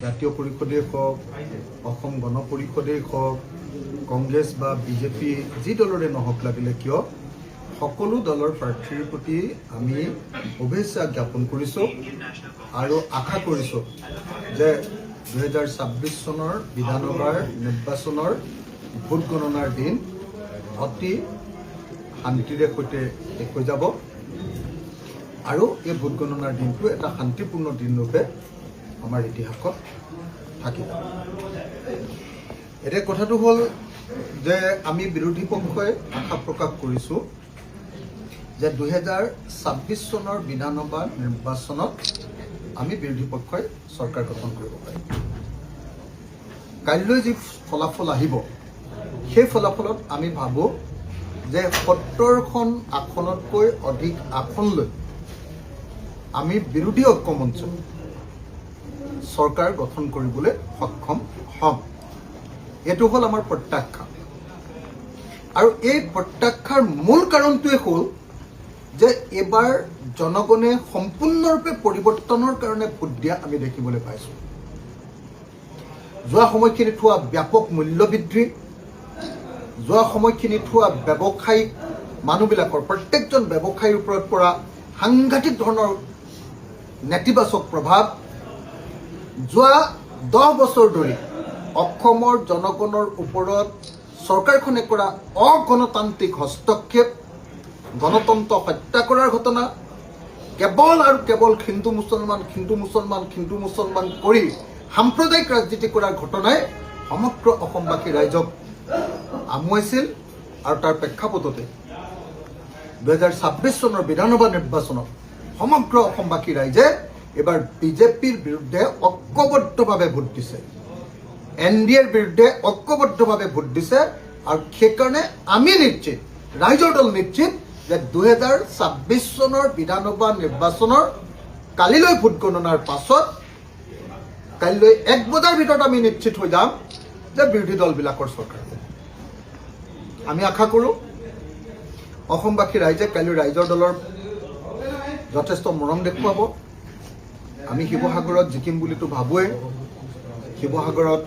জাতীয় পৰিষদেই হওক, অসম গণ পৰিষদেই হওক, কংগ্ৰেছ বা বিজেপি যি দলৰে নহওক লাগিলে কিয়, সকলো দলৰ প্ৰাৰ্থীৰ প্ৰতি আমি শুভেচ্ছা জ্ঞাপন কৰিছোঁ আৰু আশা কৰিছোঁ যে 2026 চনৰ বিধানসভাৰ নিৰ্বাচনৰ ভোট গণনাৰ দিন অতি শান্তিৰে সৈতে শেষ হৈ যাব আৰু এই ভোট গণনাৰ দিনটো এটা শান্তিপূৰ্ণ দিনৰূপে আমাৰ ইতিহাসত থাকিব। এতিয়া কথাটো হ'ল যে আমি বিৰোধী পক্ষই আশা প্ৰকাশ কৰিছোঁ যে 2026 চনৰ বিধানসভা নিৰ্বাচনত আমি বিৰোধী পক্ষই চৰকাৰ গঠন কৰিব পাৰিম। কাইলৈ যি ফলাফল আহিব সেই ফলাফলত আমি ভাবোঁ যে 70খন আসনতকৈ অধিক আসন লৈ আমি বিৰোধী ঐক্যমঞ্চ চৰকাৰ গঠন কৰিবলৈ সক্ষম হ'ম। এইটো হ'ল আমাৰ প্ৰত্যাশা আৰু এই প্ৰত্যাশাৰ মূল কাৰণটোৱে হ'ল যে এইবাৰ জনগণে সম্পূৰ্ণৰূপে পৰিৱৰ্তনৰ কাৰণে ভোট দিয়া আমি দেখিবলৈ পাইছোঁ। যোৱা সময়খিনিত হোৱা ব্যাপক মূল্যবৃদ্ধি, যোৱা সময়খিনিত হোৱা ব্যৱসায়িক মানুহবিলাকৰ প্ৰত্যেকজন ব্যৱসায়ীৰ ওপৰত পৰা সাংঘাতিক ধৰণৰ নেতিবাচক প্ৰভাৱ, যোৱা 10 বছৰ ধৰি অসমৰ জনগণৰ ওপৰত চৰকাৰখনে কৰা অগণতান্ত্ৰিক হস্তক্ষেপ, গণতন্ত্ৰ হত্যা কৰাৰ ঘটনা, কেৱল আৰু কেৱল হিন্দু মুছলমান কৰি সাম্প্ৰদায়িক ৰাজনীতি কৰাৰ ঘটনাই সমগ্ৰ অসমবাসী ৰাইজক আমুৱাইছিল আৰু তাৰ প্ৰেক্ষাপটতে 2026 চনৰ বিধানসভা নিৰ্বাচনত সমগ্ৰ অসমবাসী ৰাইজে এবাৰ বিজেপিৰ বিৰুদ্ধে ঐক্যবদ্ধভাৱে ভোট দিছে, NDAৰ বিৰুদ্ধে ঐক্যবদ্ধভাৱে ভোট দিছে আৰু সেইকাৰণে আমি নিশ্চিত, ৰাইজৰ দল নিশ্চিত যে 2026 চনৰ বিধানসভা নিৰ্বাচনৰ কালিলৈ ভোট গণনাৰ পাছত কাইলৈ 1 বজাৰ ভিতৰত আমি নিশ্চিত হৈ যাম যে বিৰোধী দলবিলাকৰ চৰকাৰ। আমি আশা কৰোঁ অসমবাসী ৰাইজে কাইলৈ ৰাইজৰ দলৰ যথেষ্ট মৰম দেখুৱাব। আমি শিৱসাগৰত জিকিম বুলিতো ভাবোৱেই, শিৱসাগৰত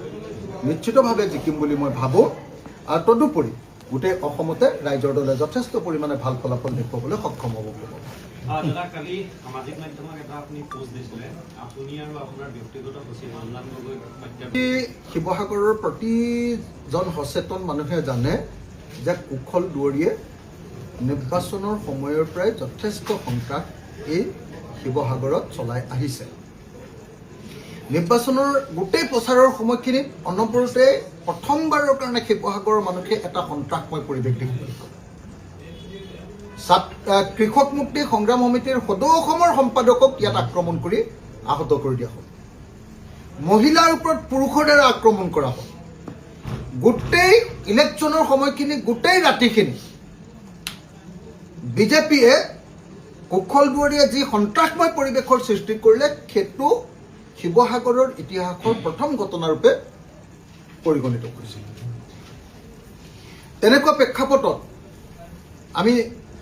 নিশ্চিতভাৱে জিকিম বুলি মই ভাবোঁ আৰু তদুপৰি গোটেই অসমতে ৰাইজৰ দলে যথেষ্ট পৰিমাণে ভাল ফলাফল দেখুৱাবলৈ সক্ষম হ'ব। কালি সামাজিক মাধ্যমত এটা আপুনি পোষ্ট দিছিলে, আপুনি আৰু আপোনাৰ ব্যক্তিগত সচিব অম্লান গগৈ শিৱসাগৰৰ প্ৰতিজন সচেতন মানুহে জানে যে কুশল দুৱৰীয়ে নিৰ্বাচনৰ সময়ৰ পৰাই যথেষ্ট সন্ত্ৰাস এই শিৱসাগৰত চলাই আহিছে। নিৰ্বাচনৰ গোটেই প্ৰচাৰৰ সময়খিনিত অনবৰতে প্ৰথমবাৰৰ কাৰণে শিৱসাগৰৰ মানুহে এটা সন্ত্ৰাসময় পৰিৱেশ দেখিবলৈ পায়। কৃষক মুক্তি সংগ্ৰাম সমিতিৰ সদৌ অসমৰ সম্পাদকক ইয়াত আক্ৰমণ কৰি আহত কৰি দিয়া হ'ল। মহিলাৰ ওপৰত পুৰুষৰ দ্বাৰা আক্ৰমণ কৰা হ'ল। গোটেই ইলেকশ্যনৰ সময়খিনি, গোটেই ৰাতিখিনি বিজেপিয়ে কুশল দুৱৰীয়ে যি সন্ত্ৰাসময় পৰিৱেশৰ সৃষ্টি কৰিলে সেইটো শিৱসাগৰৰ ইতিহাসৰ প্ৰথম ঘটনাৰূপে পৰিগণিত কৰিছিল। তেনেকুৱা প্ৰেক্ষাপটত আমি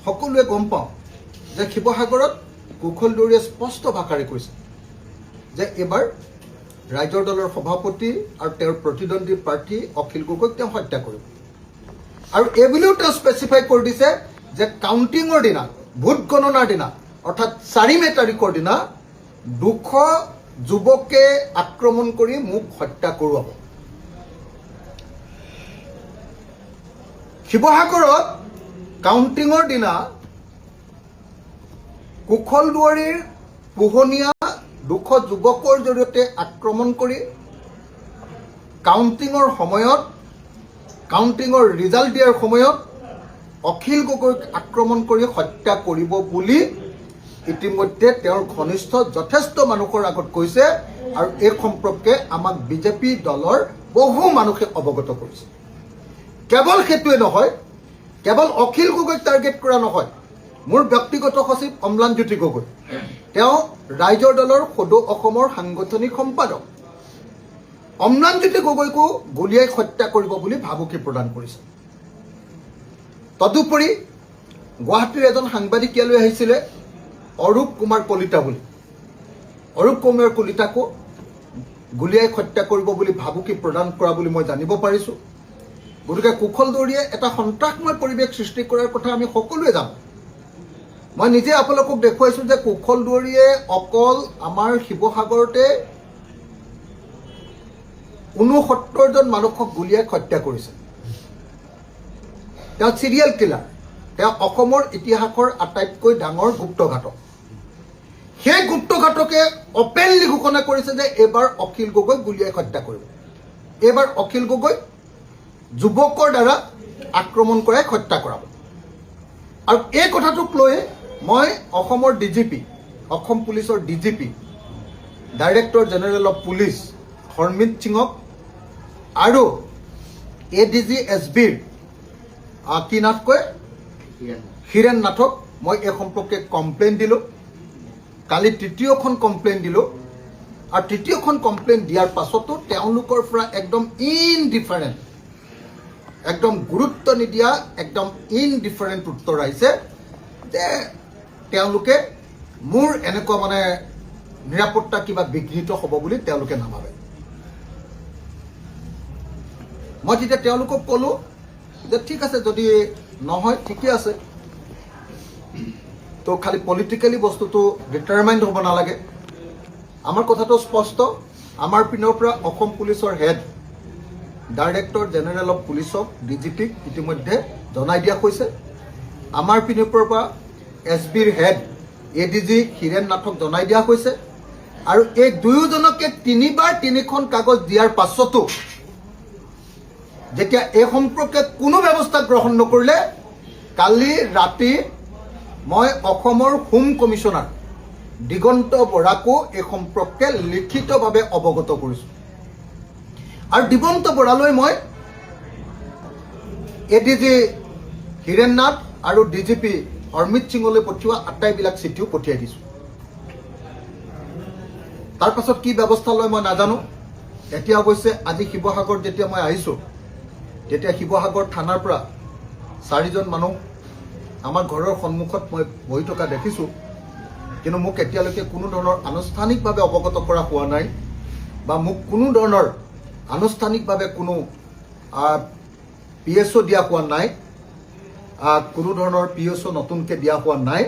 সকলোৱে গম পাওঁ যে শিৱসাগৰত কুশল দুৱৰীয়ে স্পষ্ট ভাষাৰে কৈছে যে এইবাৰ ৰাইজৰ দলৰ সভাপতি আৰু তেওঁৰ প্ৰতিদ্বন্দ্বী প্ৰাৰ্থী অখিল গগৈক তেওঁ হত্যা কৰিব আৰু এইবুলিও তেওঁ স্পেচিফাই কৰি দিছে যে কাউণ্টিঙৰ দিনা, ভোট গণনাৰ দিনা অৰ্থাৎ 4 মে তাৰিখৰ দিনা 200 যুৱকে আক্ৰমণ কৰি মোক হত্যা কৰোৱাব। শিৱসাগৰত কাউণ্টিঙৰ দিনা কুশল দুৱৰীৰ পোহনীয়া 200 যুৱকৰ জৰিয়তে আক্ৰমণ কৰি কাউণ্টিঙৰ সময়ত, কাউণ্টিঙৰ ৰিজাল্ট দিয়াৰ সময়ত অখিল গগৈক আক্ৰমণ কৰি হত্যা কৰিব বুলি ইতিমধ্যে তেওঁৰ ঘনিষ্ঠ যথেষ্ট মানুহৰ আগত কৈছে আৰু এই সম্পৰ্কে আমাক বিজেপি দলৰ বহু মানুহে অৱগত কৰিছে। কেৱল সেইটোৱে নহয়, কেৱল অখিল গগৈক টাৰ্গেট কৰা নহয়, মোৰ ব্যক্তিগত সচিব অম্লানজ্যোতি গগৈ, তেওঁ ৰাইজৰ দলৰ সদৌ অসমৰ সাংগঠনিক সম্পাদক, অম্লানজ্যোতি গগৈকো গুলীয়াই হত্যা কৰিব বুলি ভাবুকি প্ৰদান কৰিছে। তদুপৰি গুৱাহাটীৰ এজন সাংবাদিক ইয়ালৈ আহিছিলে, অৰূপ কুমাৰ কলিতা বুলি। অৰূপ কুমাৰ কলিতাকো গুলিয়াই হত্যা কৰিব বুলি ভাবুকি প্ৰদান কৰা বুলি মই জানিব পাৰিছোঁ। গতিকে কুশল দৌৰীয়ে এটা সন্ত্ৰাসময় পৰিৱেশ সৃষ্টি কৰাৰ কথা আমি সকলোৱে জানো। মই নিজে আপোনালোকক দেখুৱাইছোঁ যে কুশল দৌৰীয়ে অকল আমাৰ শিৱসাগৰতে ৬৯জন মানুহক গুলিয়াই হত্যা কৰিছে। তেওঁ চিৰিয়েল কিলাৰ, তেওঁ অসমৰ ইতিহাসৰ আটাইতকৈ ডাঙৰ গুপ্তঘাতক। সেই গুপ্তঘাতকে অপেনলি ঘোষণা কৰিছে যে এইবাৰ অখিল গগৈক গুলিয়াই হত্যা কৰিব। এইবাৰ অখিল গগৈক যুৱকৰ দ্বাৰা আক্ৰমণ কৰাই হত্যা কৰাব। আৰু এই কথাটোক লৈ মই অসমৰ ডিজিপি, অসম পুলিচৰ DGP, director general of police Harmit সিঙক আৰু এডিজি এছবিৰ কি নাথ কয় হীৰেণ নাথক মই এই সম্পৰ্কে কমপ্লেইন দিলোঁ। কালি তৃতীয়খন কমপ্লেইন দিলোঁ। আৰু তৃতীয়খন কমপ্লেইন দিয়াৰ পাছতো তেওঁলোকৰ পৰা একদম ইনডিফাৰেণ্ট, একদম গুৰুত্ব নিদিয়া, একদম ইনডিফাৰেণ্ট উত্তৰ আহিছে যে তেওঁলোকে মোৰ এনেকুৱা মানে নিৰাপত্তা কিবা বিঘ্নিত হ'ব বুলি তেওঁলোকে নাভাবে। মই তেতিয়া তেওঁলোকক ক'লোঁ যে ঠিক আছে, যদি নহয় ঠিকে আছে, তো খালি পলিটিকেলি বস্তুটো ডিটাৰমাইণ্ড হ'ব নালাগে। আমাৰ কথাটো স্পষ্ট। আমাৰ পিনৰ পৰা অসম পুলিচৰ হেড ডাইৰেক্টৰ জেনেৰেল অফ পুলিচক, ডিজিপিক ইতিমধ্যে জনাই দিয়া হৈছে। আমাৰ পিনৰ পৰা এছবিৰ হেড এডিজি হীৰেণ নাথক জনাই দিয়া হৈছে। আৰু এই দুয়োজনকে 3বাৰ 3খন কাগজ দিয়াৰ পাছতো যেতিয়া এই সম্পৰ্কে কোনো ব্যৱস্থা গ্ৰহণ নকৰিলে, কালি ৰাতি মই অসমৰ হোম কমিশ্যনাৰ দিগন্ত বৰাকো এই সম্পৰ্কে লিখিতভাৱে অৱগত কৰিছোঁ। আৰু দিগন্ত বৰালৈ মই এডিজি হীৰেণ নাথ আৰু ডিজিপি হৰমিত সিঙলৈ পঠিওৱা আটাইবিলাক চিঠিও পঠিয়াই দিছোঁ। তাৰ পাছত কি ব্যৱস্থা লয় মই নাজানো। এতিয়া অৱশ্যে আজি শিৱসাগৰ যেতিয়া মই আহিছোঁ, তেতিয়া শিৱসাগৰ থানাৰ পৰা 4জন মানুহ আমাৰ ঘৰৰ সন্মুখত মই বহি থকা দেখিছোঁ। কিন্তু মোক এতিয়ালৈকে কোনো ধৰণৰ আনুষ্ঠানিকভাৱে অৱগত কৰা হোৱা নাই, বা মোক কোনো ধৰণৰ আনুষ্ঠানিকভাৱে কোনো PSO দিয়া হোৱা নাই, কোনো ধৰণৰ PSO নতুনকৈ দিয়া হোৱা নাই,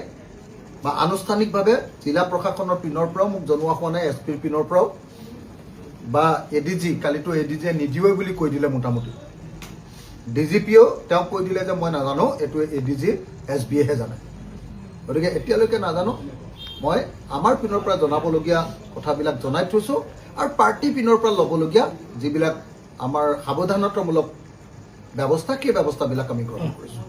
বা আনুষ্ঠানিকভাৱে জিলা প্ৰশাসনৰ পিনৰ পৰাও মোক জনোৱা হোৱা নাই, SPৰ পিনৰ পৰাও, বা এডিজি, কালিতো এডিজিয়ে নিদিয়ে বুলি কৈ দিলে মোটামুটি। ডিজিপিয়েও তেওঁ কৈ দিলে যে মই নাজানো, এইটো এডিজি SBয়েহে জানে। গতিকে এতিয়ালৈকে নাজানো। মই আমাৰ পিনৰ পৰা জনাবলগীয়া কথাবিলাক জনাই থৈছোঁ, আৰু পাৰ্টি পিনৰ পৰা ল'বলগীয়া যিবিলাক আমাৰ সাৱধানতামূলক ব্যৱস্থা, সেই ব্যৱস্থাবিলাক আমি গ্ৰহণ কৰিছোঁ।